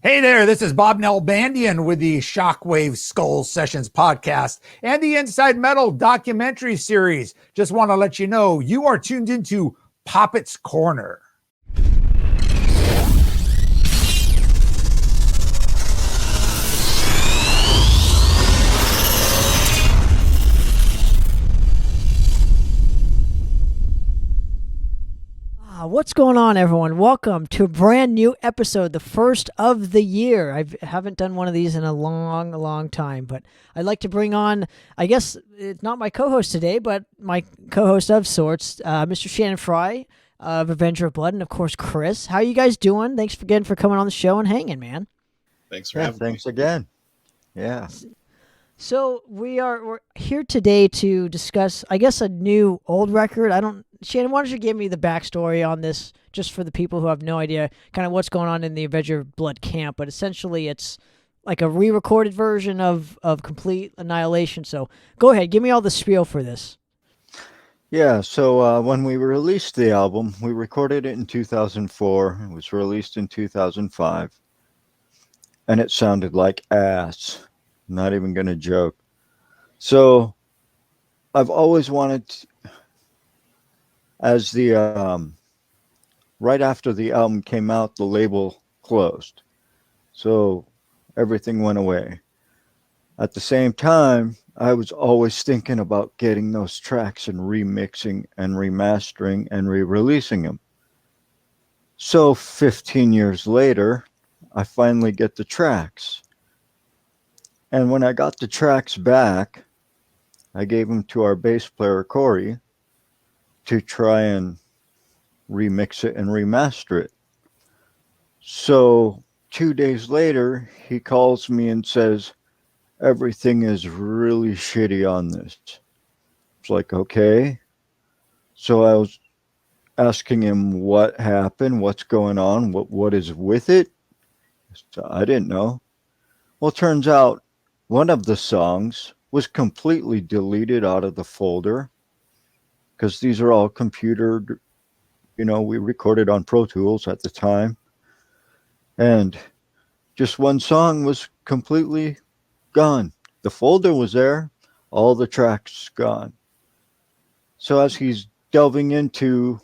Hey there, this is Bob Nalbandian with the Shockwave Skull Sessions podcast and the Inside Metal documentary series. Just want to let you know you are tuned into Poppitt's Corner. What's going on, everyone? Welcome to a brand new episode, the first of the year. I haven't done one of these in a long time, but I'd like to bring on, I guess it's not my co-host today, but my co-host of sorts, Mr. Shannon Frye of Avenger of Blood, and of course, Chris. How are you guys doing? Thanks again for coming on the show and hanging, man. Thanks for having me. Thanks again. Yeah. So we're here today to discuss, I guess, a new old record. Shannon, why don't you give me the backstory on this, just for the people who have no idea, kind of what's going on in the Avenger of Blood camp. But essentially, it's like a re-recorded version of Complete Annihilation. So go ahead, give me all the spiel for this. Yeah, so when we released the album, we recorded it in 2004. It was released in 2005. And it sounded like ass. Not even going to joke. So I've always wanted to, as the right after the album came out, the label closed. So everything went away. At the same time, I was always thinking about getting those tracks and remixing and remastering and re-releasing them. So 15 years later, I finally get the tracks. And when I got the tracks back, I gave them to our bass player, Corey, to try and remix it and remaster it. So 2 days later, he calls me and says, everything is really shitty on this. It's like, okay. So I was asking him what happened, what's going on, what is with it. So I didn't know. Well, it turns out one of the songs was completely deleted out of the folder, because these are all computer, we recorded on Pro Tools at the time. And just one song was completely gone. The folder was there, all the tracks gone. So as he's delving into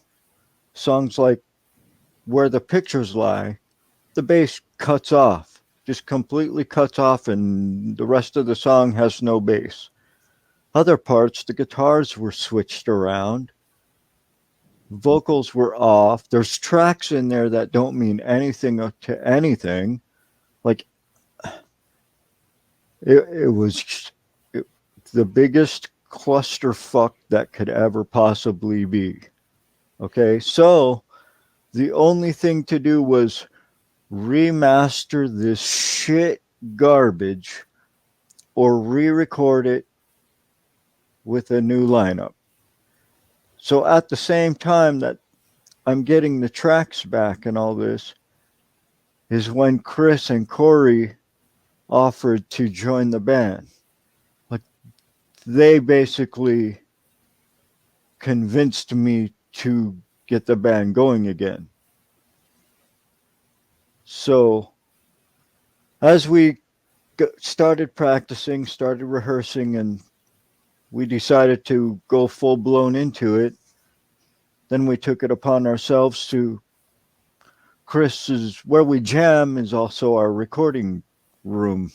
songs like Where the Pictures Lie, the bass cuts off. Just completely cuts off, and the rest of the song has no bass. Other parts, the guitars were switched around. Vocals were off. There's tracks in there that don't mean anything to anything. Like, it was the biggest clusterfuck that could ever possibly be. Okay, so the only thing to do was remaster this shit garbage or re-record it with a new lineup. So at the same time that I'm getting the tracks back and all this is when Chris and Corey offered to join the band. Like, they basically convinced me to get the band going again. So as we started practicing, started rehearsing, and we decided to go full blown into it, then we took it upon ourselves to Chris's, where we jam is also our recording room,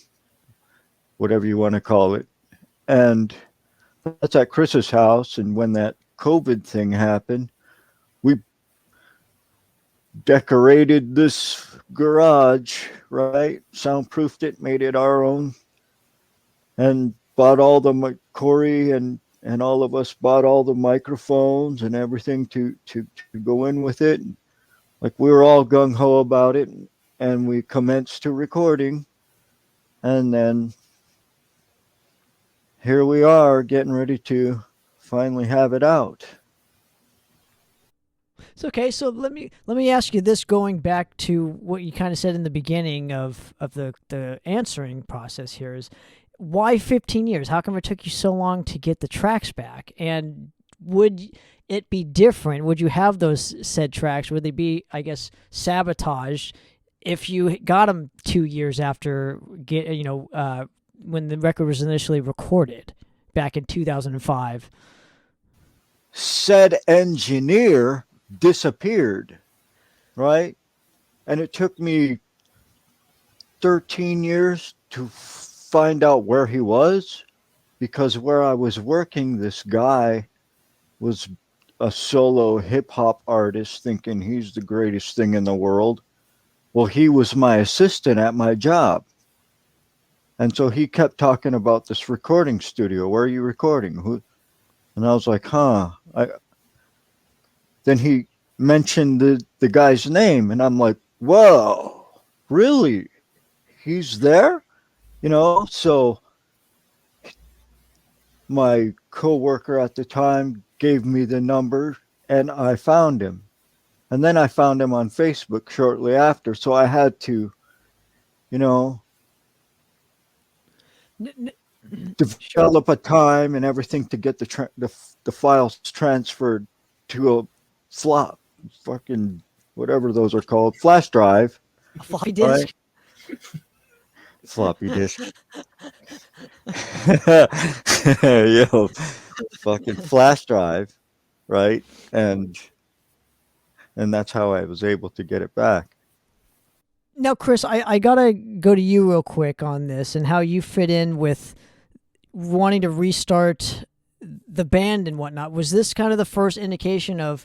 whatever you want to call it. And that's at Chris's house. And when that COVID thing happened, we decorated this garage, right? Soundproofed it, made it our own, and bought all the Corey and all of us bought all the microphones and everything to go in with it. Like, we were all gung-ho about it, and we commenced to recording, and then here we are getting ready to finally have it out. So, okay, so let me ask you this, going back to what you kind of said in the beginning of the answering process here, is why 15 years? How come it took you so long to get the tracks back? And would it be different? Would you have those said tracks? Would they be, I guess, sabotaged if you got them 2 years after when the record was initially recorded back in 2005. Said engineer disappeared, right? And it took me 13 years to find out where he was, because where I was working, this guy was a solo hip hop artist thinking he's the greatest thing in the world. Well, he was my assistant at my job. And so he kept talking about this recording studio. Where are you recording? Who? And I was like, huh. Then he mentioned the guy's name, and I'm like, whoa, really? He's there? So my coworker at the time gave me the number, and I found him. And then I found him on Facebook shortly after. So I had to, develop a time and everything to get the files transferred to a fucking whatever those are called, flash drive. A floppy disk. Right? Floppy disk. Yo, fucking flash drive, right? And that's how I was able to get it back. Now, Chris, I gotta go to you real quick on this and how you fit in with wanting to restart the band and whatnot. Was this kind of the first indication of,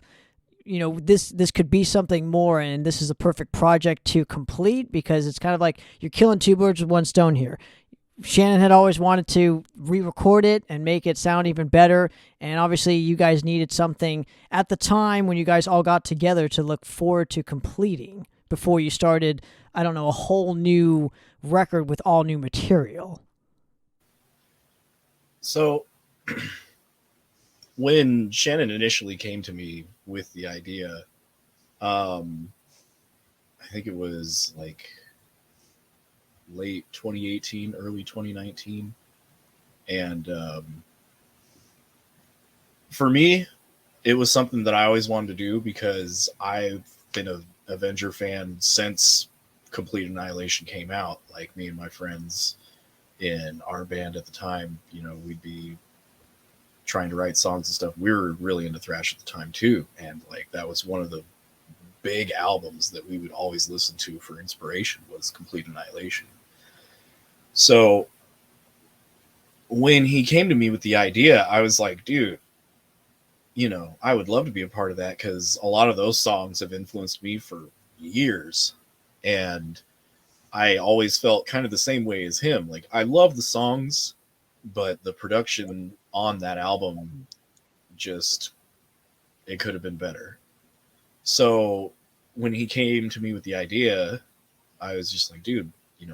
this could be something more, and this is a perfect project to complete? Because it's kind of like you're killing two birds with one stone here. Shannon had always wanted to re-record it and make it sound even better, and obviously you guys needed something at the time when you guys all got together to look forward to completing before you started, I don't know, a whole new record with all new material. So when Shannon initially came to me with the idea, I think it was like late 2018, early 2019. And for me, it was something that I always wanted to do because I've been a Avenger fan since Complete Annihilation came out. Like, me and my friends in our band at the time, we'd be trying to write songs and stuff. We were really into thrash at the time too, and like that was one of the big albums that we would always listen to for inspiration, was Complete Annihilation. So when he came to me with the idea, I was like, dude, I would love to be a part of that, because a lot of those songs have influenced me for years. And I always felt kind of the same way as him. Like, I love the songs, but the production on that album, it could have been better. So when he came to me with the idea, I was just like, dude,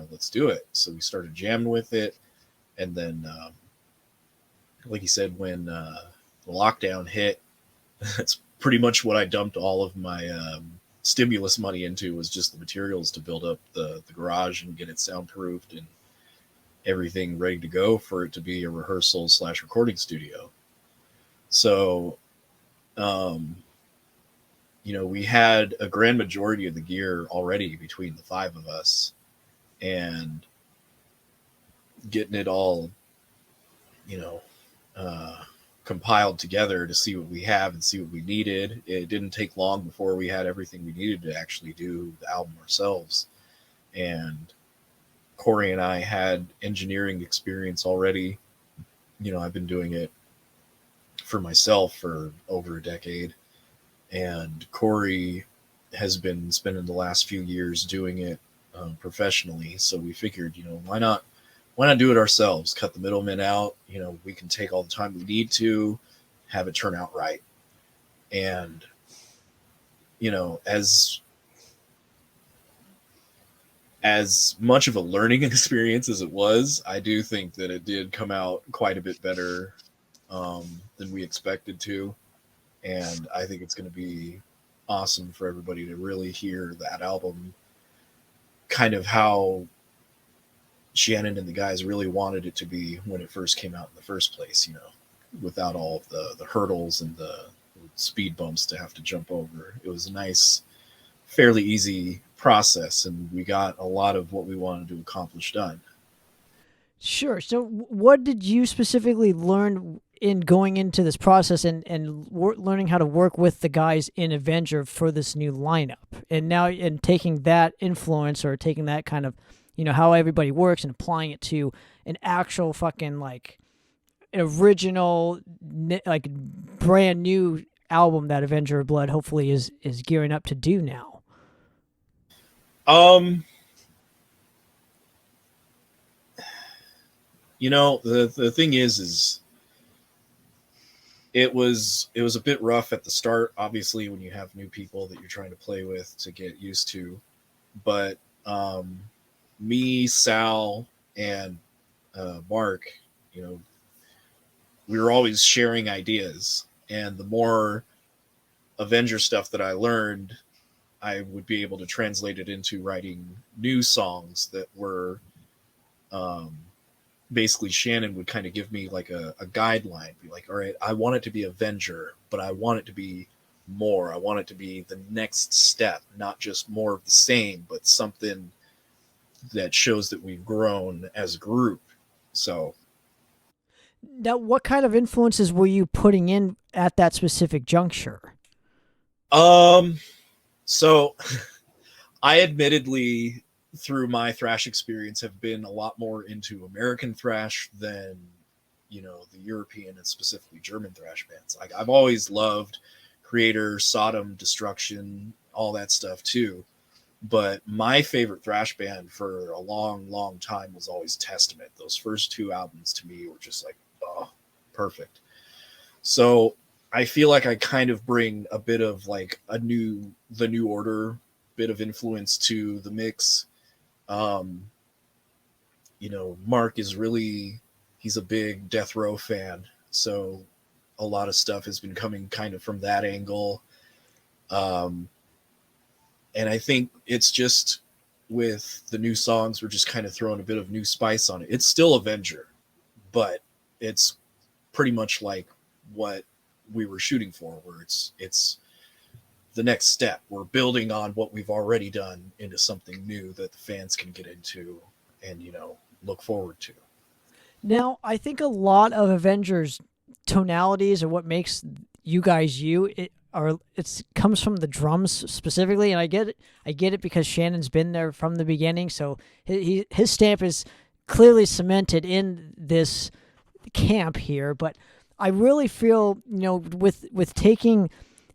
let's do it. So we started jamming with it. And then, like he said, when the lockdown hit, that's pretty much what I dumped all of my stimulus money into, was just the materials to build up the garage and get it soundproofed and everything ready to go for it to be a rehearsal / recording studio. So, we had a grand majority of the gear already between the five of us, and getting it all, compiled together to see what we have and see what we needed. It didn't take long before we had everything we needed to actually do the album ourselves. And Corey and I had engineering experience already. I've been doing it for myself for over a decade, and Corey has been spending the last few years doing it professionally. So we figured, why not do it ourselves? Cut the middlemen out. We can take all the time we need to have it turn out right. And, as much of a learning experience as it was, I do think that it did come out quite a bit better than we expected to. And I think it's going to be awesome for everybody to really hear that album, kind of how Shannon and the guys really wanted it to be when it first came out in the first place, without all of the hurdles and the speed bumps to have to jump over. It was a nice, fairly easy process, and we got a lot of what we wanted to accomplish done. Sure. So, what did you specifically learn in going into this process and learning how to work with the guys in Avenger for this new lineup? And now, and taking that influence or taking that kind of, how everybody works and applying it to an actual fucking like original, like brand new album that Avenger of Blood hopefully is gearing up to do now. The thing is it was a bit rough at the start, obviously, when you have new people that you're trying to play with to get used to. But me, Sal, and Mark, we were always sharing ideas, and the more Avenger stuff that I learned, I would be able to translate it into writing new songs that were basically Shannon would kind of give me like a guideline, be like, all right, I want it to be Avenger, but I want it to be more. I want it to be the next step, not just more of the same, but something that shows that we've grown as a group. So now, what kind of influences were you putting in at that specific juncture? So I admittedly, through my thrash experience, have been a lot more into American thrash than, the European and specifically German thrash bands. Like, I've always loved Creator, Sodom, Destruction, all that stuff too. But my favorite thrash band for a long, long time was always Testament. Those first two albums to me were just like, oh, perfect. So I feel like I kind of bring a bit of like the New Order bit of influence to the mix. Mark is he's a big Death Row fan, so a lot of stuff has been coming kind of from that angle. And I think it's just with the new songs, we're just kind of throwing a bit of new spice on it. It's still Avenger, but it's pretty much like what we were shooting for, where it's the next step. We're building on what we've already done into something new that the fans can get into and, look forward to. Now, I think a lot of Avengers tonalities or what makes you guys it comes from the drums specifically, and I get it because Shannon's been there from the beginning, so his stamp is clearly cemented in this camp here. But I really feel, with taking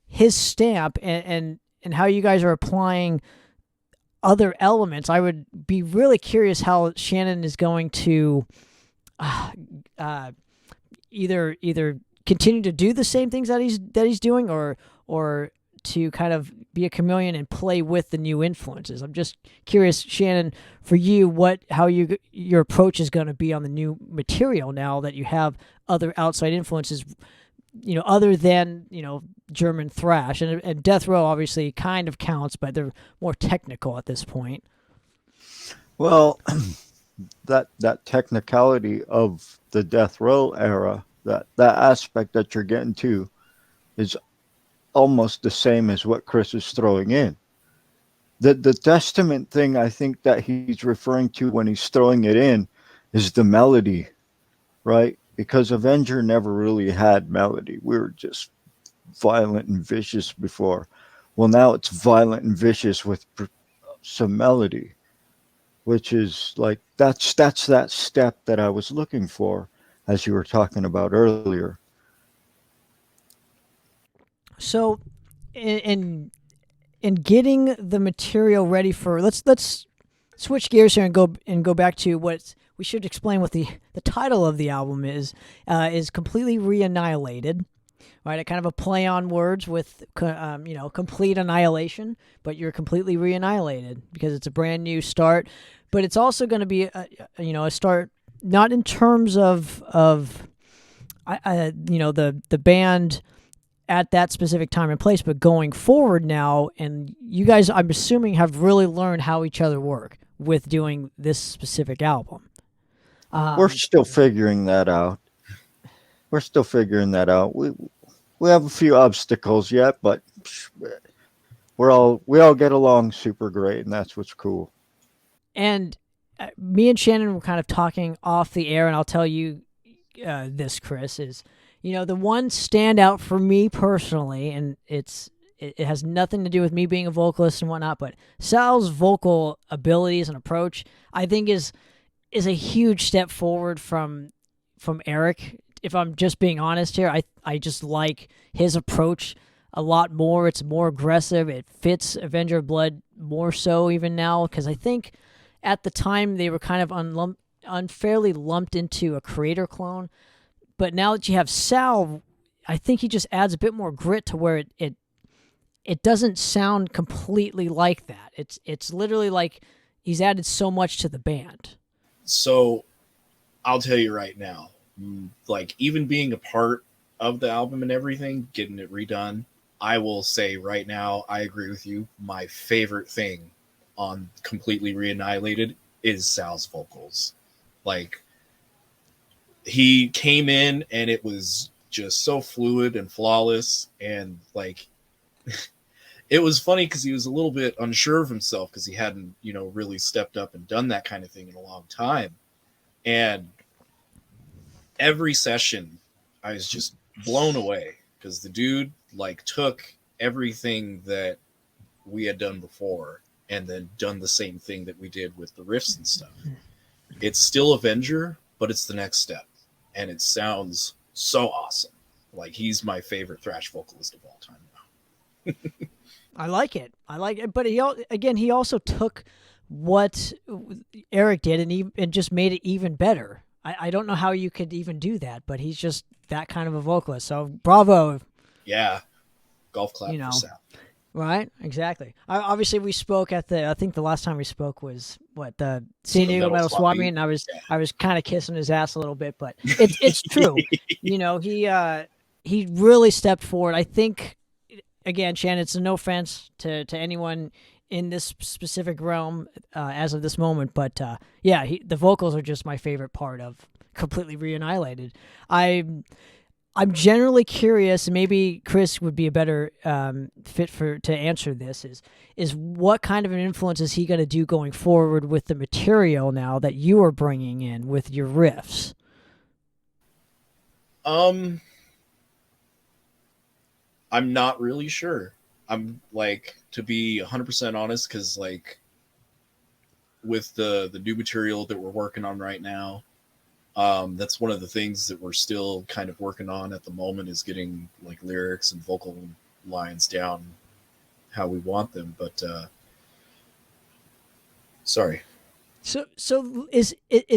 his stamp and how you guys are applying other elements, I would be really curious how Shannon is going to either continue to do the same things that he's doing, or to kind of be a chameleon and play with the new influences. I'm just curious, Shannon, for you, how your approach is going to be on the new material now that you have other outside influences, other than, German thrash, and Death Row obviously kind of counts, but they're more technical at this point. Well, that technicality of the Death Row era, that aspect that you're getting to, is almost the same as what Chris is throwing in. The Testament thing, I think that he's referring to when he's throwing it in, is the melody, right? Because Avenger never really had melody. We were just violent and vicious before. Well, now it's violent and vicious with some melody, which is like, that's that step that I was looking for, as you were talking about earlier. So, in getting the material ready for, let's switch gears here and go back to what we should explain. What the title of the album is completely Re-Annihilated, right? A kind of a play on words with complete annihilation, but you're completely re-annihilated because it's a brand new start. But it's also going to be a start not in terms of the band at that specific time and place, but going forward now. And you guys, I'm assuming, have really learned how each other work with doing this specific album. We're still figuring that out. We have a few obstacles yet, but we all get along super great, and that's what's cool. And me and Shannon were kind of talking off the air, and I'll tell you this, Chris, is, the one standout for me personally, and it has nothing to do with me being a vocalist and whatnot, but Sal's vocal abilities and approach, I think is a huge step forward from Eric. If I'm just being honest here, I just like his approach a lot more. It's more aggressive. It fits Avenger of Blood more so even now, because I think at the time they were kind of unfairly lumped into a creator clone. But now that you have Sal, I think he just adds a bit more grit to where it doesn't sound completely like that. It's literally like he's added so much to the band. So I'll tell you right now, like, even being a part of the album and everything, getting it redone, I will say right now, I agree with you. My favorite thing on Completely Re-Annihilated is Sal's vocals. Like, he came in and it was just so fluid and flawless, and like it was funny because he was a little bit unsure of himself because he hadn't really stepped up and done that kind of thing in a long time. And every session I was just blown away because the dude like took everything that we had done before and then done the same thing that we did with the riffs and stuff. It's still Avenger, but it's the next step, and it sounds so awesome. Like, he's my favorite thrash vocalist of all time now. I like it. But he also took what Eric did and just made it even better. I don't know how you could even do that, but he's just that kind of a vocalist. So bravo. Yeah, golf clap for Sal. Right, exactly. Obviously, we spoke I think the last time we spoke was the San Diego Metal Swap Meet, and I was kind of kissing his ass a little bit, but it's true. He really stepped forward. I think, again, Shannon, it's no offense to anyone in this specific realm as of this moment, but the vocals are just my favorite part of Completely Re-Annihilated. I'm generally curious, and maybe Chris would be a better fit to answer this, is what kind of an influence is he going to do going forward with the material now that you are bringing in with your riffs? I'm not really sure. I'm like, to be 100% honest, because like with the new material that we're working on right now, that's one of the things that we're still kind of working on at the moment, is getting like lyrics and vocal lines down how we want them. But sorry. So is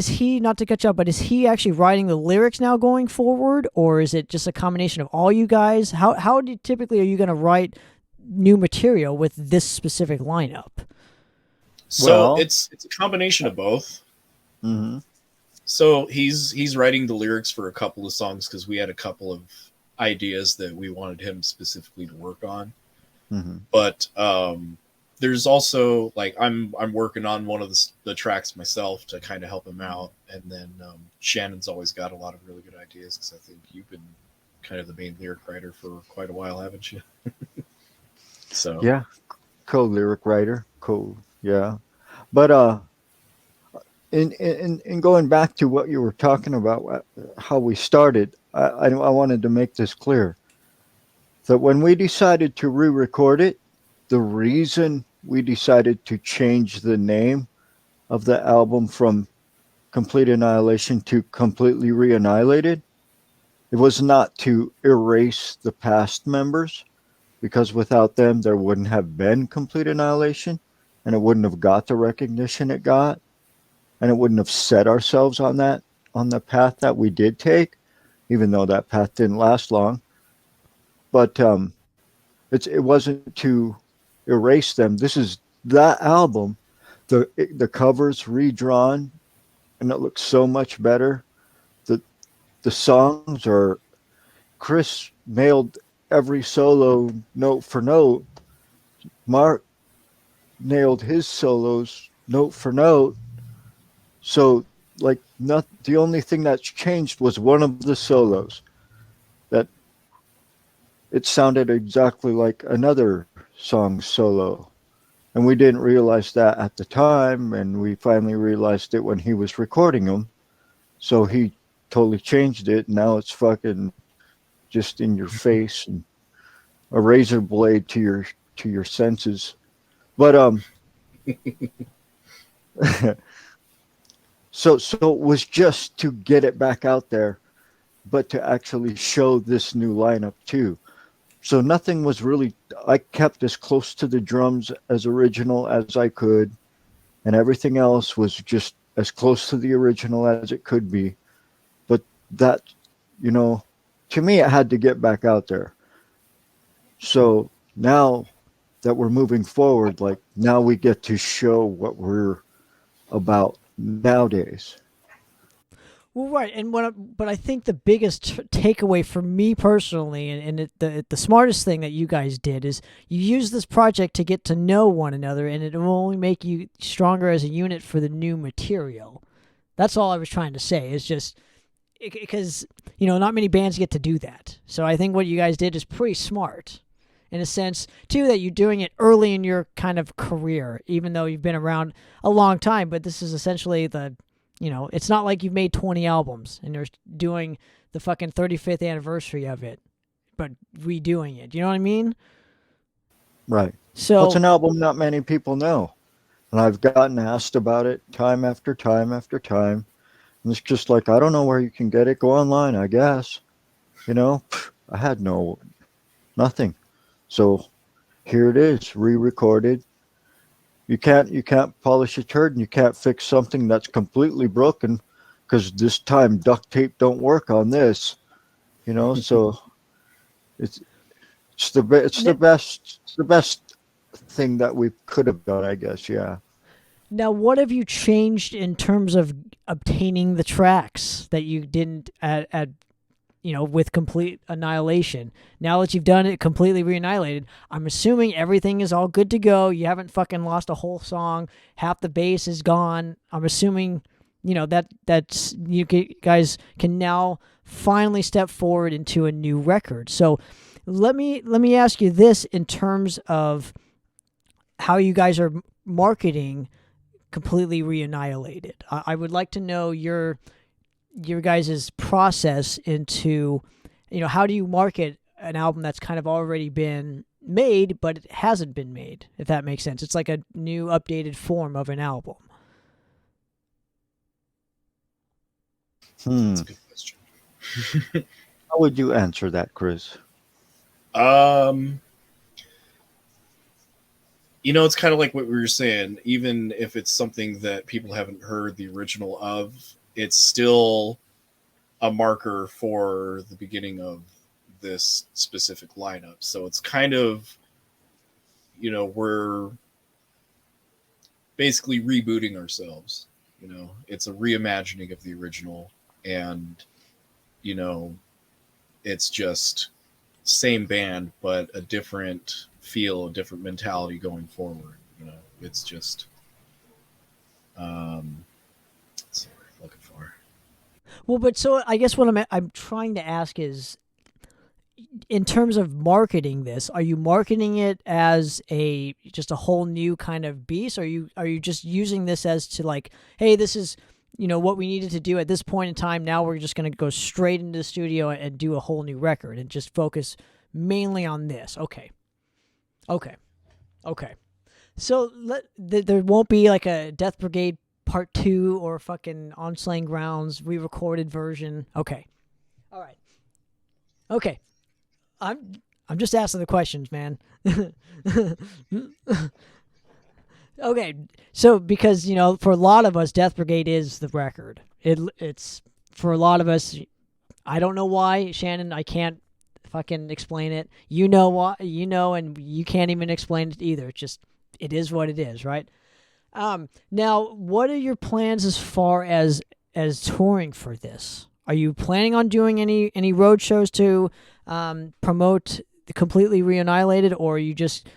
he, not to cut you up, but is he actually writing the lyrics now going forward, or is it just a combination of all you guys? How typically are you going to write new material with this specific lineup? So it's a combination of both. Mm-hmm. So he's writing the lyrics for a couple of songs because we had a couple of ideas that we wanted him specifically to work on. Mm-hmm. But there's also like I'm working on one of the tracks myself to kind of help him out, and then Shannon's always got a lot of really good ideas because I think you've been kind of the main lyric writer for quite a while, haven't you? So yeah, co-lyric writer, yeah. But in going back to what you were talking about, how we started, I wanted to make this clear that when we decided to re-record it, the reason we decided to change the name of the album from Complete Annihilation to Completely Re-Annihilated, it was not to erase the past members, because without them there wouldn't have been Complete Annihilation, and it wouldn't have got the recognition it got, and it wouldn't have set ourselves on the path that we did take, even though that path didn't last long. But it wasn't to erase them. This is that album. The cover's redrawn, and it looks so much better. The songs are, Chris nailed every solo note for note. Mark nailed his solos note for note. So, like, the only thing that's changed was one of the solos. That it sounded exactly like another songs solo. And we didn't realize that at the time, and we finally realized it when he was recording them. So he totally changed it. Now it's fucking just in your face and a razor blade to your senses. But so it was just to get it back out there, but to actually show this new lineup too. So nothing was really, I kept as close to the drums as original as I could, and everything else was just as close to the original as it could be. But that, you know, to me, it had to get back out there. So now that we're moving forward, like now we get to show what we're about nowadays. Well, right, and but I think the biggest takeaway for me personally, and the smartest thing that you guys did is you use this project to get to know one another, and it will only make you stronger as a unit for the new material. That's all I was trying to say. Is just because not many bands get to do that. So I think what you guys did is pretty smart, in a sense too, that you're doing it early in your kind of career, even though you've been around a long time. But this is essentially it's not like you've made 20 albums and you're doing the fucking 35th anniversary of it, but redoing it. You know what I mean? Right. So it's an album not many people know. And I've gotten asked about it time after time after time. And it's just like, I don't know where you can get it. Go online, I guess. I had nothing. So here it is, re-recorded. You can't polish a turd, and you can't fix something that's completely broken, because this time duct tape don't work on this. So it's the best thing that we could have done, I guess. Yeah. now, what have you changed in terms of obtaining the tracks that you didn't at with Complete Annihilation? Now that you've done it completely Re-Annihilated, I'm assuming everything is all good to go. You haven't fucking lost a whole song. Half the bass is gone. I'm assuming, that's you guys can now finally step forward into a new record. So let me ask you this in terms of how you guys are marketing Completely Re-Annihilated. I would like to know your guys' process into, how do you market an album that's kind of already been made, but it hasn't been made, if that makes sense. It's like a new updated form of an album. That's a good question. How would you answer that, Chris? It's kind of like what we were saying. Even if it's something that people haven't heard the original of, it's still a marker for the beginning of this specific lineup. So it's kind of, we're basically rebooting ourselves. It's a reimagining of the original, and, it's just same band, but a different feel, a different mentality going forward. It's just, that's what I'm looking for. Well, but so I guess what I'm trying to ask is, in terms of marketing this, are you marketing it as just a whole new kind of beast? Or are you just using this as to like, hey, this is what we needed to do at this point in time. Now we're just going to go straight into the studio and do a whole new record and just focus mainly on this. Okay. So there won't be like a Death Brigade Part 2 or fucking On Slaying Grounds re-recorded version. Okay. All right. Okay. I'm just asking the questions, man. Okay. So because, for a lot of us, Death Brigade is the record. It's for a lot of us, I don't know why, Shannon, I can't fucking explain it. You know why, and you can't even explain it either. It's just, it is what it is, right? Now, what are your plans as far as touring for this? Are you planning on doing any road shows to promote the Completely Re-Annihilated, or are you just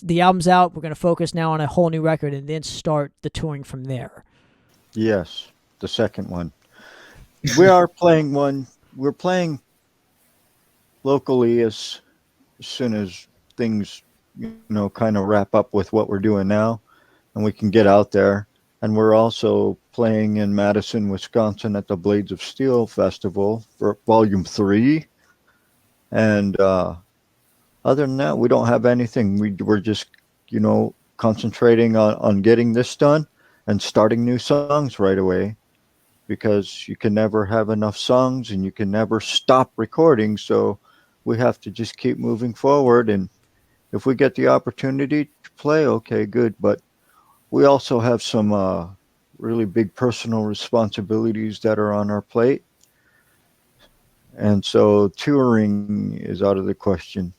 the album's out, we're going to focus now on a whole new record and then start the touring from there? Yes, the second one. We are playing one. We're playing locally as soon as things kind of wrap up with what we're doing now, and we can get out there. And we're also playing in Madison, Wisconsin at the Blades of Steel Festival for Volume 3. And other than that, we don't have anything. We're just, concentrating on getting this done and starting new songs right away, because you can never have enough songs and you can never stop recording. So we have to just keep moving forward. And if we get the opportunity to play, okay, good. But we also have some really big personal responsibilities that are on our plate. And so touring is out of the question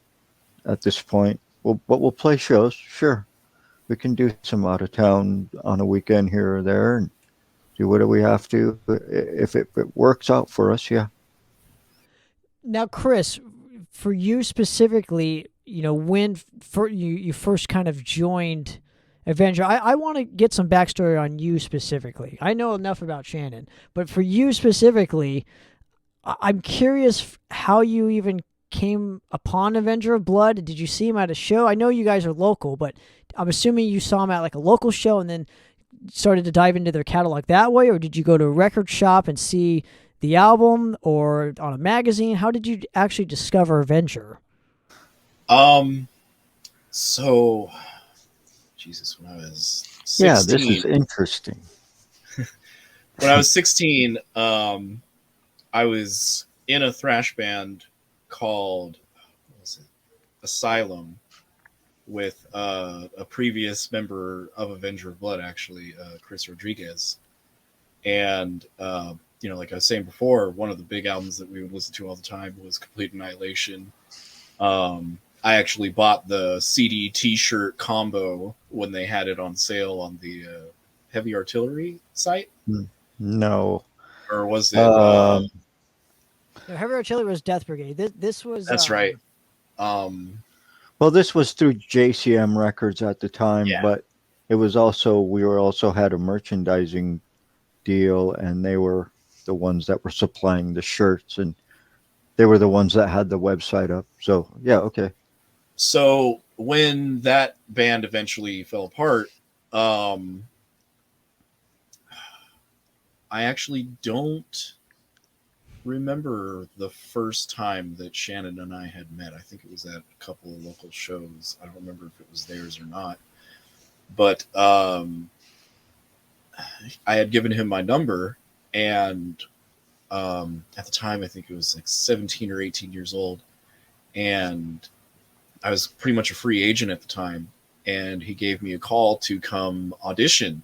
at this point. But we'll play shows, sure. We can do some out of town on a weekend here or there and do whatever we have to. If it works out for us, yeah. Now, Chris, for you specifically, when you first kind of joined Avenger, I want to get some backstory on you specifically. I know enough about Shannon, but for you specifically, I'm curious how you even came upon Avenger of Blood. Did you see him at a show? I know you guys are local, but I'm assuming you saw him at like a local show and then started to dive into their catalog that way, or did you go to a record shop and see the album or on a magazine? How did you actually discover Avenger? So Jesus, when I was 16, yeah, this is interesting. When I was 16, I was in a thrash band called, what was it? Asylum, with a previous member of Avenger of Blood, actually, Chris Rodriguez. And, like I was saying before, one of the big albums that we would listen to all the time was Complete Annihilation. I actually bought the CD T-shirt combo when they had it on sale on the Heavy Artillery site. No. Or was it... No, Heavy Artillery was Death Brigade. This was... That's right. Well, this was through JCM Records at the time, Yeah. but it was we also had a merchandising deal, and they were the ones that were supplying the shirts, and they were the ones that had the website up. So, yeah, okay. So when that band eventually fell apart, I actually don't remember the first time that Shannon and I had met. I think it was at a couple of local shows. I don't remember if it was theirs or not. But I had given him my number, and at the time, I think it was like 17 or 18 years old. And I was pretty much a free agent at the time. And he gave me a call to come audition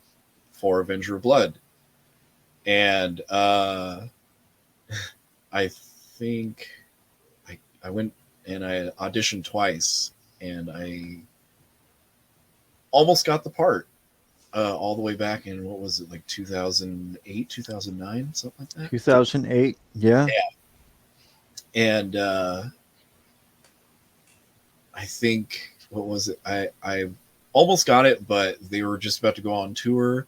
for Avenger of Blood. And I think I went and I auditioned twice, and I almost got the part all the way back in, what was it, like 2008, 2009, something like that? 2008, yeah. And I think, what was it? I almost got it, but they were just about to go on tour.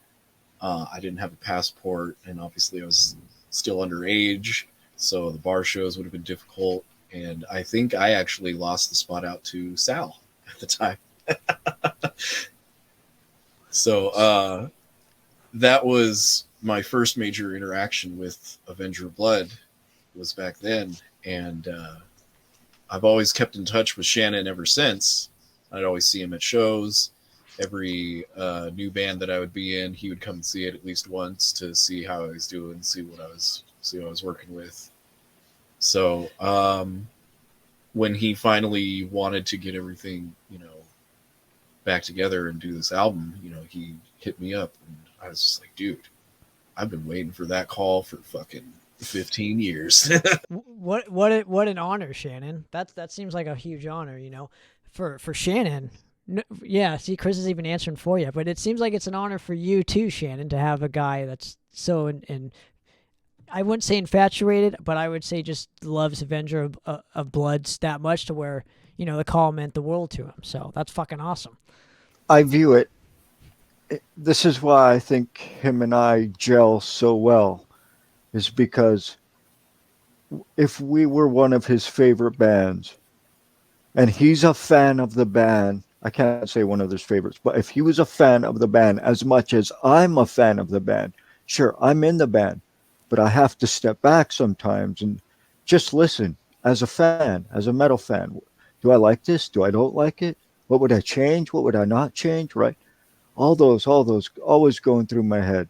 I didn't have a passport, and obviously I was still underage, so the bar shows would have been difficult. And I think I actually lost the spot out to Sal at the time. So that was my first major interaction with Avenger of Blood, was back then. And I've always kept in touch with Shannon ever since. I'd always see him at shows. Every new band that I would be in, he would come and see it at least once to see how I was doing, see what I was working with. So when he finally wanted to get everything, back together and do this album, he hit me up, and I was just like, dude, I've been waiting for that call for fucking 15 years. What an honor, Shannon. That seems like a huge honor, for Shannon. Yeah, see, Chris is even answering for you, but it seems like it's an honor for you too, Shannon, to have a guy that's so and I wouldn't say infatuated, but I would say just loves Avenger of Blood that much to where, the call meant the world to him. So that's fucking awesome. I view it. This is why I think him and I gel so well, is because if we were one of his favorite bands and he's a fan of the band, I can't say one of his favorites, but if he was a fan of the band as much as I'm a fan of the band, sure, I'm in the band, but I have to step back sometimes and just listen as a fan, as a metal fan. Do I like this? Do I don't like it? What would I change? What would I not change? Right? All those always going through my head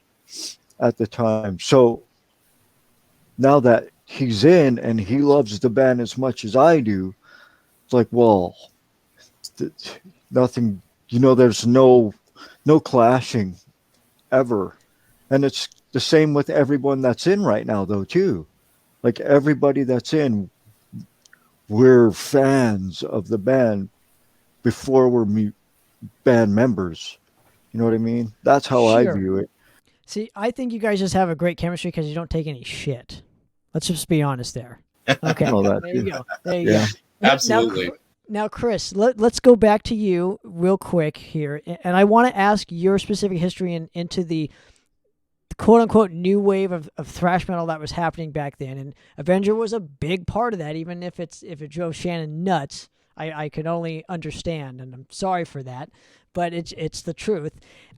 at the time. So now that he's in and he loves the band as much as I do, it's like, well, nothing, there's no clashing ever. And it's the same with everyone that's in right now though too. Like everybody that's in, we're fans of the band before we're band members. You know what I mean? That's how I Sure. view it. See, I think you guys just have a great chemistry because you don't take any shit. Let's just be honest there. Okay. Well, There you go. There you yeah. go. Absolutely. Now, Chris, let's go back to you real quick here. And I want to ask your specific history into the quote unquote new wave of thrash metal that was happening back then. And Avenger was a big part of that, even if it drove Shannon nuts. I could only understand, and I'm sorry for that, but it's the truth.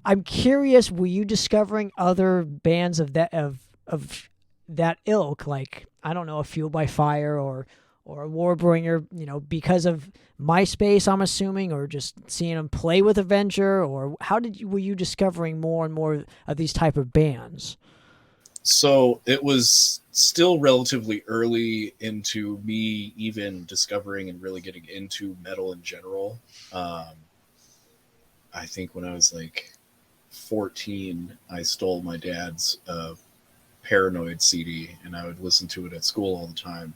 I'm curious, were you discovering other bands of that ilk, like, I don't know, a Fueled by Fire or a Warbringer, because of MySpace, I'm assuming, or just seeing them play with Avenger, or were you discovering more and more of these type of bands? So it was still relatively early into me even discovering and really getting into metal in general. I think when I was like 14, I stole my dad's Paranoid CD, and I would listen to it at school all the time.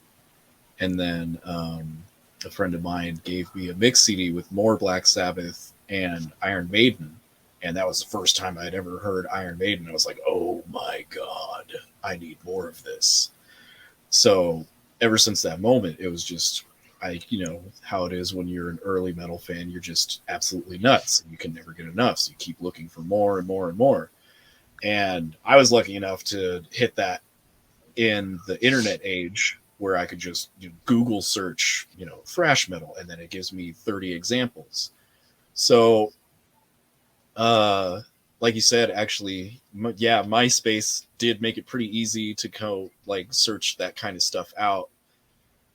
And then a friend of mine gave me a mix CD with more Black Sabbath and Iron Maiden. And that was the first time I'd ever heard Iron Maiden. I was like, oh my God, I need more of this. So ever since that moment, it was just, how it is when you're an early metal fan, you're just absolutely nuts. You can never get enough. So you keep looking for more and more and more. And I was lucky enough to hit that in the internet age where I could just Google search, thrash metal, and then it gives me 30 examples. So, like you said, actually, MySpace did make it pretty easy to go search that kind of stuff out.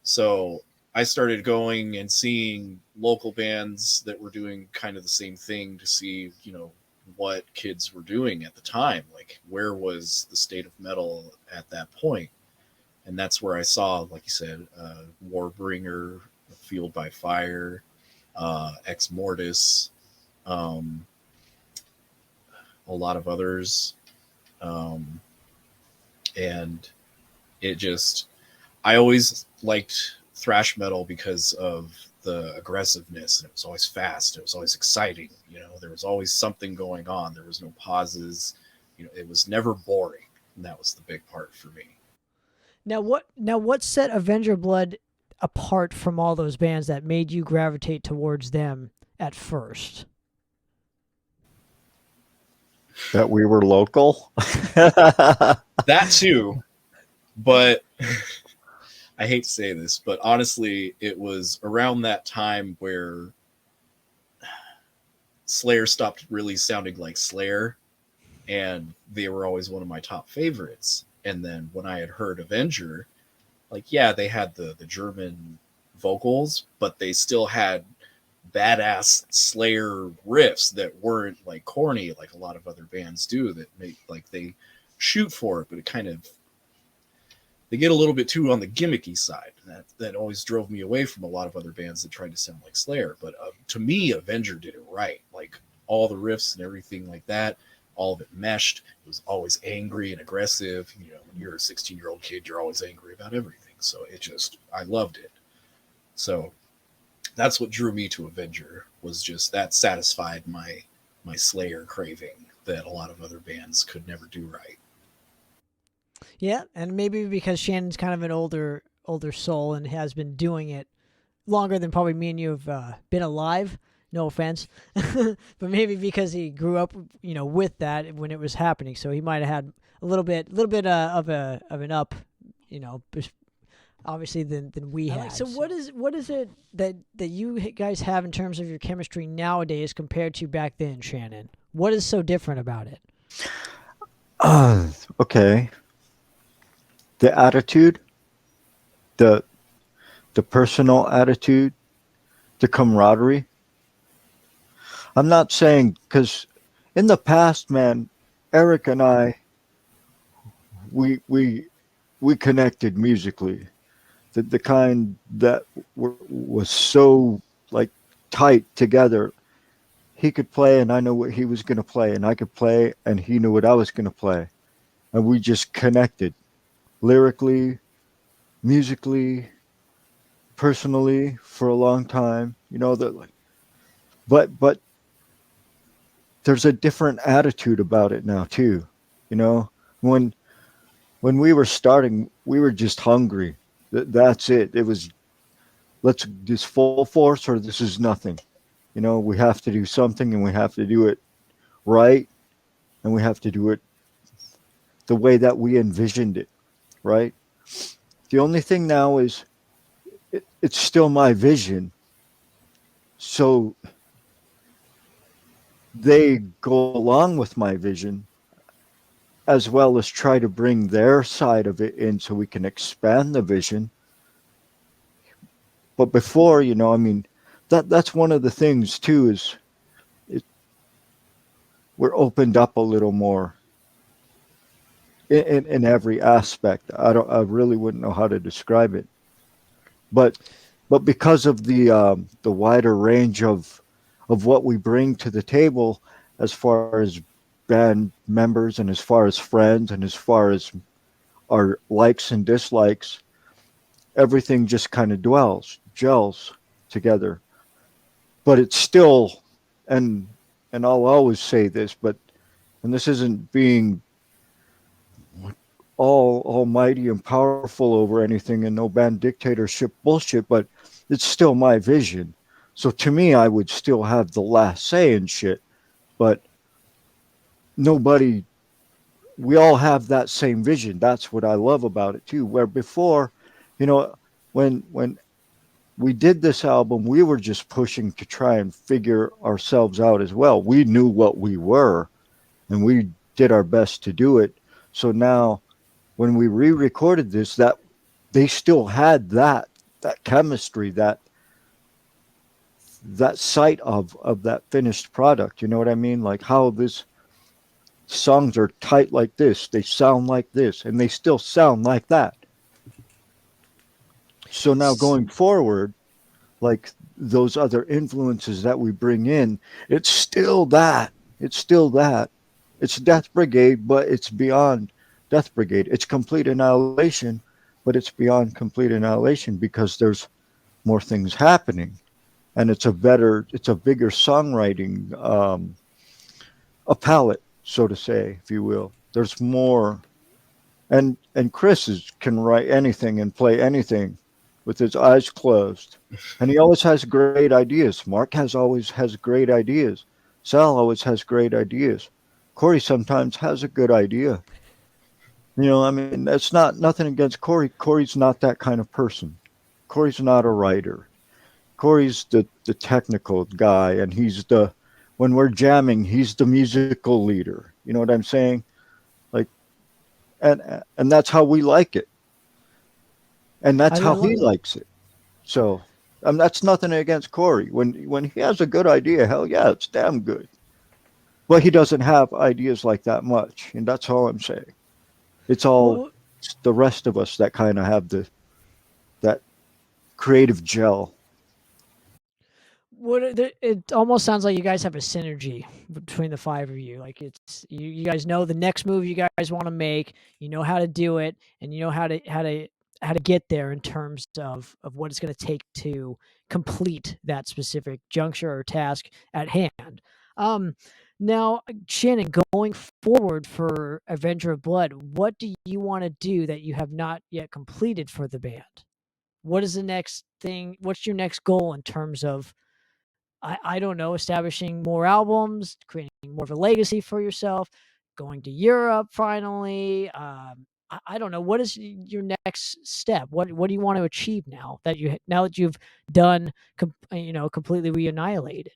So I started going and seeing local bands that were doing kind of the same thing to see, what kids were doing at the time. Like, where was the state of metal at that point? And that's where I saw, like you said, Warbringer, Fueled by Fire, Ex Mortis, a lot of others. And it just, I always liked thrash metal because of the aggressiveness, and it was always fast. It was always exciting. There was always something going on. There was no pauses. It was never boring. And that was the big part for me. Now what set Avenger of Blood apart from all those bands that made you gravitate towards them at first? That we were local. That too, but I hate to say this, but honestly, it was around that time where Slayer stopped really sounding like Slayer, and they were always one of my top favorites. And then when I had heard Avenger, they had the German vocals, but they still had badass Slayer riffs that weren't corny like a lot of other bands do, that make they shoot for it, but it kind of, they get a little bit too on the gimmicky side. And that always drove me away from a lot of other bands that tried to sound like Slayer. But to me, Avenger did it right. All the riffs and everything like that, all of it meshed. It was always angry and aggressive. When you're a 16-year-old kid, you're always angry about everything. So I loved it. So that's what drew me to Avenger, was just that satisfied my Slayer craving that a lot of other bands could never do right. Yeah, and maybe because Shannon's kind of an older soul and has been doing it longer than probably me and you have been alive. No offense, but maybe because he grew up, with that when it was happening, so he might have had a little bit of an up, obviously than we had. So what is it that you guys have in terms of your chemistry nowadays compared to back then, Shannon? What is so different about it? Okay. The attitude, the the personal attitude, the camaraderie. I'm not saying because in the past, man, Eric and I, we we we connected musically. The kind that was so like tight together. He could play, and I know what he was going to play, and I could play, and he knew what I was going to play, and we just connected lyrically, musically, personally for a long time. You know that, like, but there's a different attitude about it now too. You know, when when we were starting, we were just hungry. That's it. It was let's this full force or this is nothing. You know, we have to do something and we have to do it right and we have to do it the way that we envisioned it, right? The only thing now is it's still my vision. So they go along with my vision as well as try to bring their side of it in so we can expand the vision. But before, you know, I mean, that's one of the things too is it, we're opened up a little more in every aspect. I really wouldn't know how to describe it, but because of the wider range of what we bring to the table as far as band members and as far as friends and as far as our likes and dislikes, everything just kind of gels together. But it's still, and I'll always say this, but and this isn't being all almighty and powerful over anything and no band dictatorship bullshit, but it's still my vision. So to me, I would still have the last say in shit, but nobody, we all have that same vision. That's what I love about it too. Where before, you know, when we did this album, we were just pushing to try and figure ourselves out as well. We knew what we were and we did our best to do it. So now when we re-recorded this, that they still had that chemistry, that sight of that finished product. You know what I mean? Like how this songs are tight like this, they sound like this, and they still sound like that. So now going forward, like those other influences that we bring in, it's still that. It's still that. It's Death Brigade, but it's beyond Death Brigade. It's complete annihilation, but it's beyond complete annihilation because there's more things happening, and it's a bigger songwriting, a palette, so to say, if you will. There's more, and can write anything and play anything with his eyes closed, and he always has great ideas. Mark has always has great ideas. Sal always has great ideas. Corey sometimes has a good idea. You know, I mean, that's not nothing against Corey. Corey's not that kind of person. Corey's not a writer. Corey's the technical guy, and he's the when we're jamming, he's the musical leader. You know what I'm saying? Like, and that's how we like it, and that's I how don't he know. likes it. So, that's nothing against Corey. When he has a good idea, hell yeah, it's damn good. But he doesn't have ideas like that much, and that's all I'm saying. It's all Well, the rest of us that kind of have that creative gel. it almost sounds like you guys have a synergy between the five of you. Like it's you guys know the next move you guys want to make. You know how to do it, and you know how to get there in terms of what it's going to take to complete that specific juncture or task at hand. Um, Now, Shannon, going forward for Avenger of Blood, what do you want to do that you have not yet completed for the band? What is the next thing? What's your next goal in terms of I don't know, establishing more albums, creating more of a legacy for yourself, going to Europe finally. I don't know, what is your next step? What do you want to achieve now that you've done completely Re-Annihilated?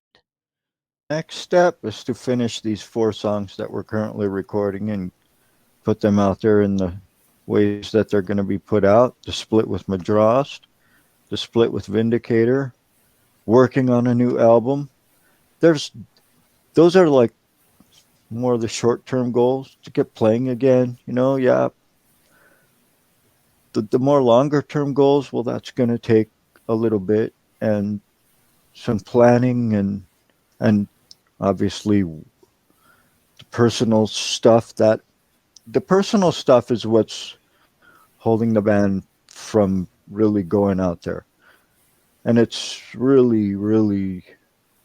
Next step is to finish these 4 songs that we're currently recording and put them out there in the ways that they're going to be put out. The split with Madrost, the split with Vindicator, working on a new album. Those are like more of the short-term goals, to get playing again. Yeah. The more longer-term goals, well, that's going to take a little bit and some planning and obviously personal stuff. That the personal stuff is what's holding the band from really going out there, and it's really, really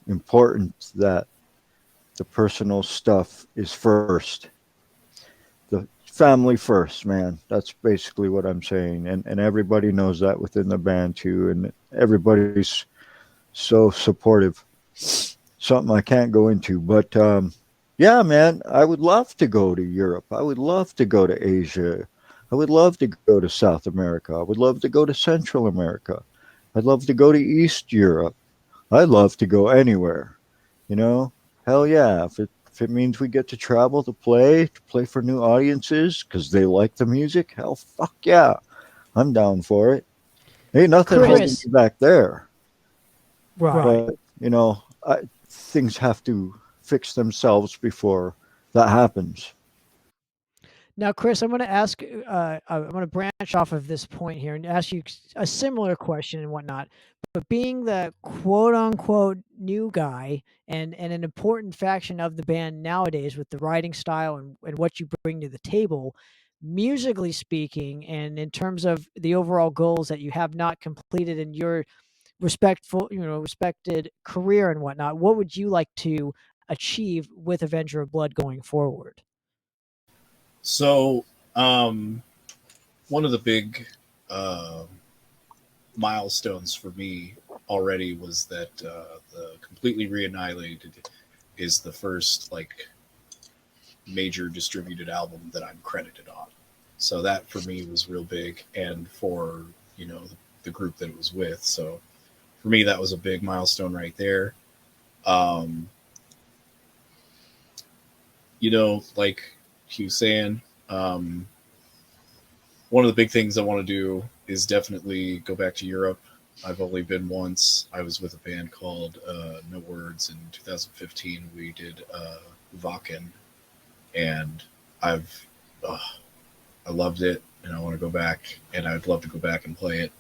important that the personal stuff is first. The family first, man. That's basically what I'm saying, and everybody knows that within the band too, and everybody's so supportive. Something I can't go into, but yeah, man, I would love to go to Europe. I would love to go to Asia. I would love to go to South America. I would love to go to Central America. I'd love to go to East Europe. I'd love to go anywhere. Hell yeah. If it means we get to travel to play for new audiences because they like the music, hell, fuck yeah. I'm down for it. Ain't nothing holding Chris. me back there. Right. But, things have to fix themselves before that happens. Now, Chris, I'm going to I'm going to branch off of this point here and ask you a similar question and whatnot. But being the quote unquote new guy and an important faction of the band nowadays with the writing style and what you bring to the table, musically speaking, and in terms of the overall goals that you have not completed in your respected career and whatnot, what would you like to achieve with Avenger of Blood going forward? So, one of the big milestones for me already was that the completely Re-Annihilated is the first like major distributed album that I'm credited on. So that for me was real big, and for the group that it was with. So for me, that was a big milestone right there. Like he was saying, one of the big things I want to do is definitely go back to Europe. I've only been once. I was with a band called No Words in 2015. We did Vakken, and I loved it, and I want to go back, and I'd love to go back and play it,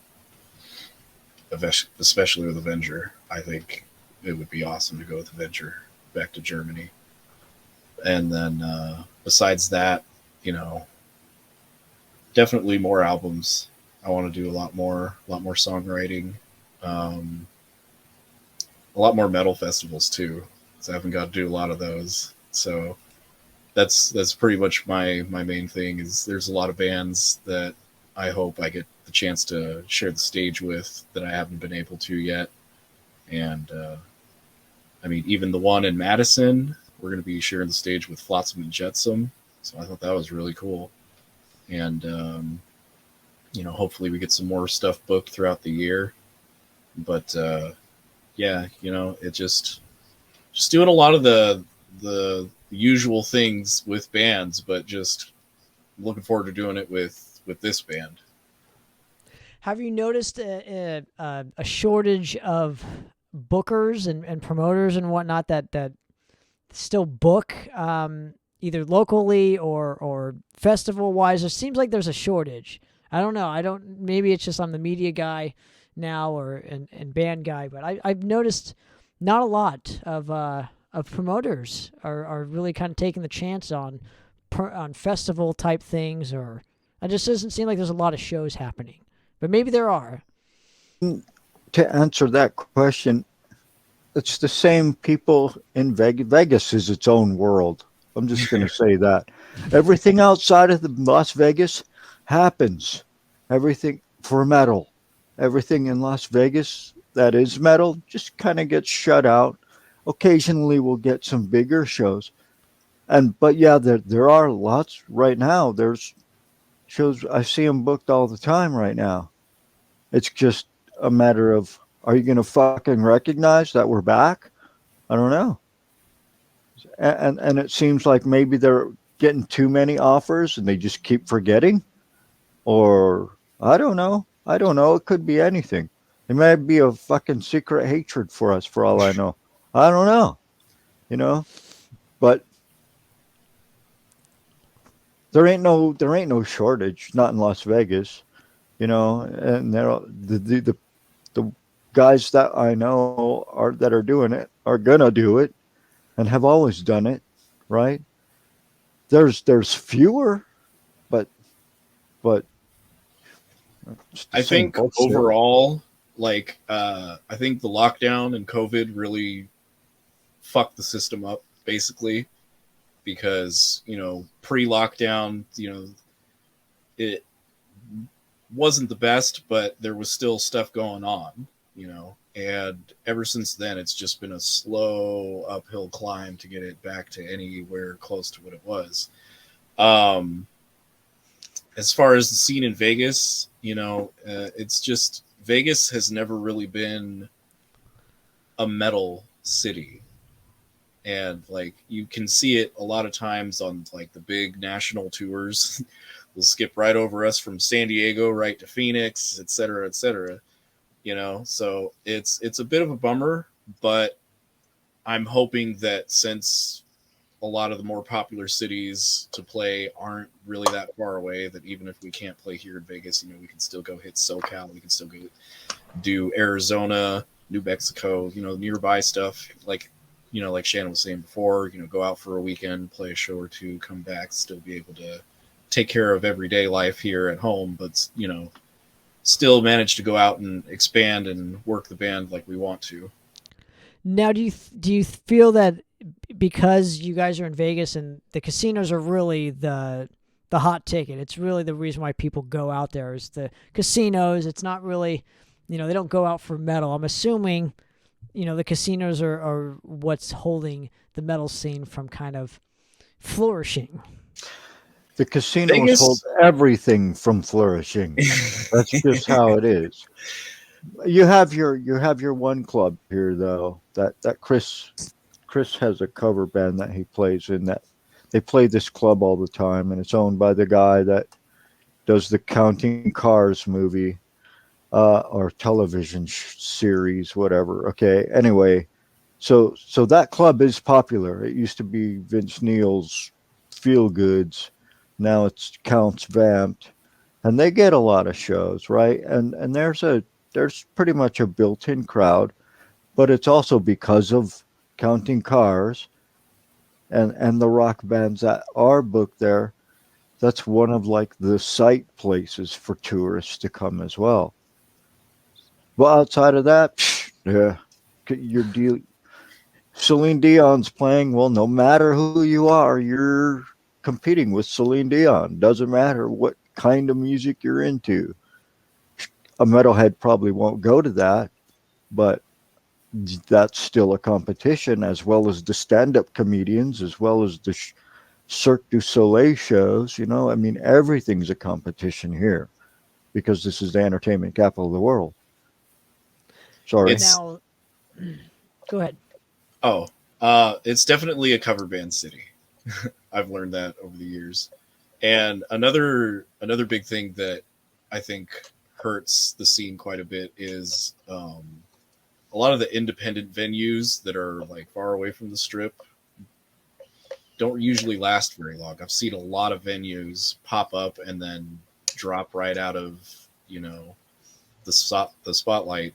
especially with Avenger. I think it would be awesome to go with Avenger back to Germany. And then besides that, definitely more albums. I want to do a lot more songwriting, a lot more metal festivals too. So I haven't got to do a lot of those. So that's pretty much my main thing. Is there's a lot of bands that I hope I get the chance to share the stage with that I haven't been able to yet. And I mean, even the one in Madison, we're going to be sharing the stage with Flotsam and Jetsam. So I thought that was really cool. And hopefully we get some more stuff booked throughout the year. But yeah, it just doing a lot of the usual things with bands, but just looking forward to doing it with this band. Have you noticed a shortage of bookers and promoters and whatnot that still book either locally or festival wise? It seems like there's a shortage. I don't know. Maybe it's just I'm the media guy now and band guy, but I've noticed not a lot of promoters are really kind of taking the chance on festival type things, or it just doesn't seem like there's a lot of shows happening. But maybe there are. To answer that question, it's the same people in Vegas. Vegas is its own world. I'm just going to say that. Everything outside of the Las Vegas happens. Everything for metal. Everything in Las Vegas that is metal just kind of gets shut out. Occasionally we'll get some bigger shows. But yeah, there are lots right now. There's Shows I see them booked all the time right now. It's just a matter of, are you going to fucking recognize that we're back? I don't know. And it seems like maybe they're getting too many offers and they just keep forgetting, or I don't know. I don't know. It could be anything. It might be a fucking secret hatred for us, for all I know. I don't know. You know, but there ain't no shortage. Not in Las Vegas. You know, and the guys that I know that are doing it are gonna do it and have always done it, right? There's fewer, but but it's the I same think bullshit. overall, like, I think the lockdown and COVID really fucked the system up, basically, because, pre-lockdown, it wasn't the best, but there was still stuff going on, and ever since then, it's just been a slow uphill climb to get it back to anywhere close to what it was. As far as the scene in Vegas, it's just Vegas has never really been a metal city. And like you can see it a lot of times on like the big national tours. They'll skip right over us from San Diego right to Phoenix, et cetera, et cetera. So it's a bit of a bummer, but I'm hoping that since a lot of the more popular cities to play aren't really that far away, that even if we can't play here in Vegas, we can still go hit SoCal. We can still go do Arizona, New Mexico, nearby stuff. Like Shannon was saying before, go out for a weekend, play a show or two, come back, still be able to take care of everyday life here at home, but, still manage to go out and expand and work the band like we want to. Now, do you feel that because you guys are in Vegas and the casinos are really the hot ticket, it's really the reason why people go out there is the casinos. It's not really, they don't go out for metal. I'm assuming, the casinos are what's holding the metal scene from kind of flourishing. The casinos Vegas hold everything from flourishing. That's just how it is. You have your one club here though. That Chris has a cover band that he plays in, that they play this club all the time, and it's owned by the guy that does the Counting Cars movie, or television series, whatever. Okay. Anyway, so that club is popular. It used to be Vince Neil's Feel Goods. Now it's Counts Vamped, and they get a lot of shows, right? And there's pretty much a built-in crowd, but it's also because of Counting Cars and the rock bands that are booked there. That's one of like the site places for tourists to come as well. Well, outside of that, yeah, your deal. Celine Dion's playing. Well, no matter who you are, you're competing with Celine Dion. Doesn't matter what kind of music you're into. A metalhead probably won't go to that, but that's still a competition, as well as the stand-up comedians, as well as the Cirque du Soleil shows. I mean, everything's a competition here because this is the entertainment capital of the world. Sorry. Now, go ahead. Oh, it's definitely a cover band city. I've learned that over the years. And another big thing that I think hurts the scene quite a bit is a lot of the independent venues that are like far away from the strip don't usually last very long. I've seen a lot of venues pop up and then drop right out of, the spotlight,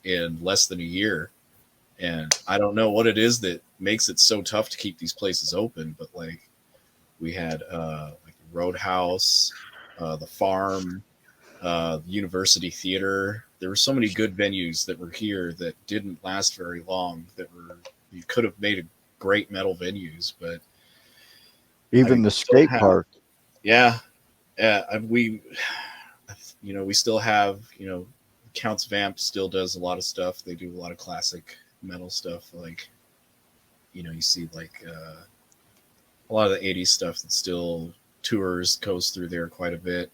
in less than a year. And I don't know what it is that makes it so tough to keep these places open, but like we had like Roadhouse, the Farm, the University Theater. There were so many good venues that were here that didn't last very long. You could have made a great metal venues, but even the skate park. Yeah, we still have Counts Vamp still does a lot of stuff. They do a lot of classic metal stuff, like you see like a lot of the 80s stuff that still tours goes through there quite a bit.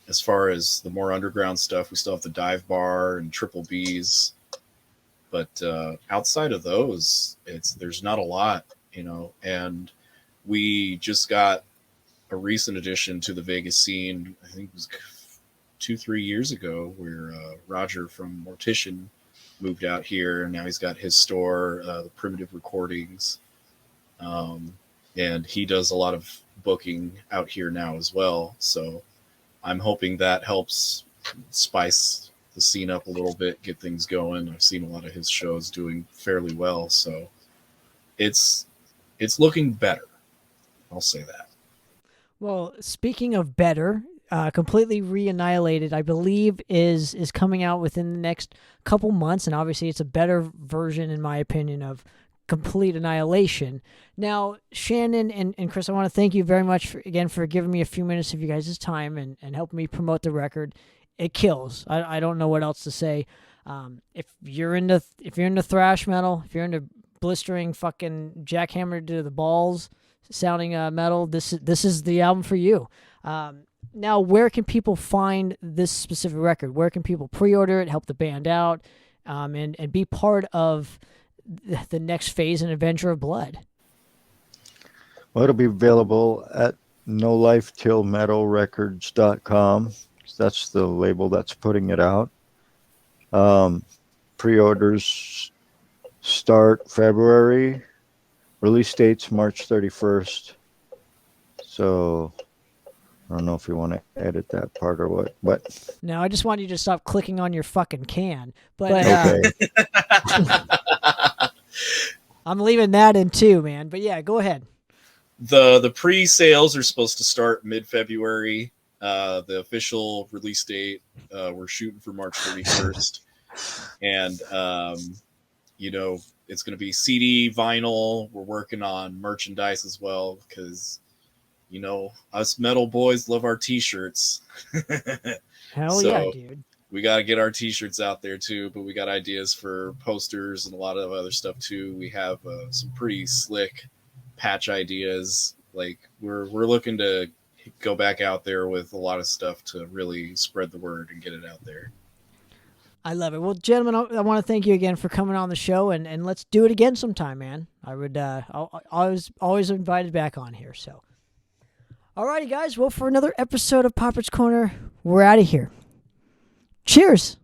As far as the more underground stuff, we still have the Dive Bar and Triple B's. But outside of those, there's not a lot, and we just got a recent addition to the Vegas scene. I think it was 2-3 years ago, where Roger from Mortician moved out here, and now he's got his store, the Primitive Recordings, and he does a lot of booking out here now as well. So I'm hoping that helps spice the scene up a little bit, get things going. I've seen a lot of his shows doing fairly well, so it's looking better. I'll say that. Well, speaking of better, completely Re-Annihilated, I believe, is coming out within the next couple months, and obviously it's a better version, in my opinion, of Complete Annihilation. Now, Shannon and Chris, I want to thank you very much for giving me a few minutes of you guys' time and helping me promote the record. It kills. I don't know what else to say. If you're into thrash metal, if you're into blistering fucking jackhammered to the balls sounding metal, this is the album for you. Now, where can people find this specific record? Where can people pre-order it, help the band out, and be part of the next phase in Avenger of Blood? Well, it'll be available at nolifetillmetalrecords.com. That's the label that's putting it out. Pre-orders start February. Release date's March 31st. So I don't know if you want to edit that part or what, but no, I just want you to stop clicking on your fucking can. But okay. I'm leaving that in too, man. But yeah, go ahead. The pre-sales are supposed to start mid-February. The official release date, we're shooting for March 31st. And, it's going to be CD, vinyl. We're working on merchandise as well because, us metal boys love our T-shirts. Hell yeah, dude. We got to get our T-shirts out there too, but we got ideas for posters and a lot of other stuff too. We have some pretty slick patch ideas. Like we're looking to go back out there with a lot of stuff to really spread the word and get it out there. I love it. Well, gentlemen, I want to thank you again for coming on the show, and let's do it again sometime, man. I would always invited back on here. So, alrighty, guys. Well, for another episode of Poppitt's Corner, we're out of here. Cheers.